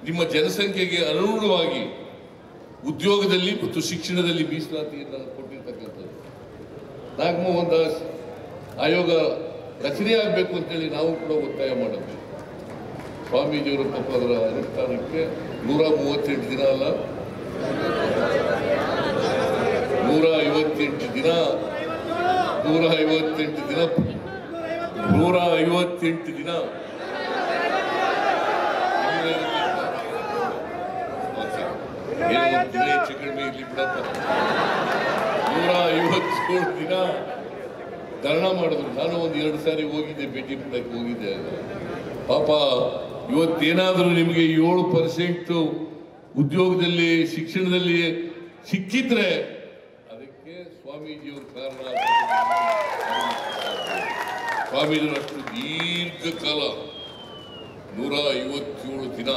ನಿಮ್ಮ ಜನಸಂಖ್ಯೆಗೆ ಅನುಗುಣವಾಗಿ ಉದ್ಯೋಗದಲ್ಲಿ ಮತ್ತು ಶಿಕ್ಷಣದಲ್ಲಿ ಮೀಸಲಾತಿಯನ್ನು ಕೊಟ್ಟಿರ್ತಕ್ಕಂಥದ್ದು. ನಾಗಮೋಹನ್ ದಾಸ್ ಆಯೋಗ ರಚನೆ ಆಗಬೇಕು ಅಂತೇಳಿ ನಾವು ಕೂಡ ಒತ್ತಾಯ ಮಾಡಿದ್ವಿ. ಸ್ವಾಮೀಜಿಯವರ ಪಾಪ ಅದರ ಅನುಷ್ಠಾನಕ್ಕೆ 138 ದಿನ ಅಲ್ಲ 158 ದಿನ 158 ದಿನ 158 ದಿನ ಹೆಚ್ಚು ಕಡಿಮೆ ಇಲ್ಲಿ ಬಿಡಪ್ಪ 157 ದಿನ ಧರಣ ಮಾಡಿದ್ರು. ನಾನು ಒಂದು 2 ಸಾರಿ ಹೋಗಿದ್ದೆ, ಭೇಟಿ ಕೊಡಕ್ಕೆ ಹೋಗಿದ್ದೆ. ಪಾಪ ಇವತ್ತೇನಾದರೂ ನಿಮಗೆ 7% ಉದ್ಯೋಗದಲ್ಲಿ ಶಿಕ್ಷಣದಲ್ಲಿ ಸಿಕ್ಕಿದ್ರೆ ಅದಕ್ಕೆ ಸ್ವಾಮೀಜಿಯವ್ರ ಕಾರಣ. ಸ್ವಾಮೀಜಿಯವರು ದೀರ್ಘಕಾಲ 157 ದಿನ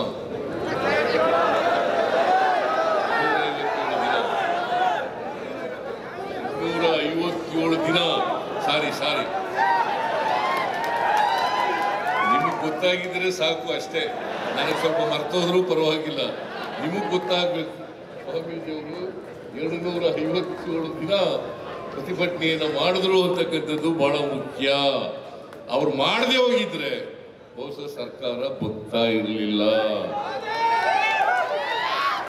157 ದಿನ ಸಾರಿ ನಿಮಗೆ ಗೊತ್ತಾಗಿದ್ರೆ ಸಾಕು ಅಷ್ಟೇ. ನನಗೆ ಸ್ವಲ್ಪ ಮರ್ತೋದ್ರೂ ಪರವಾಗಿಲ್ಲ, ನಿಮಗೆ ಗೊತ್ತಾಗಬೇಕು. ಸ್ವಾಮೀಜಿಯವರು 257 ದಿನ ಪ್ರತಿಭಟನೆಯನ್ನು ಮಾಡಿದ್ರು ಅಂತಕ್ಕಂಥದ್ದು ಬಹಳ ಮುಖ್ಯ. ಅವ್ರು ಮಾಡದೆ ಹೋಗಿದ್ರೆ ಬಹುಶಃ ಸರ್ಕಾರ ಬರ್ತಾ ಇರಲಿಲ್ಲ.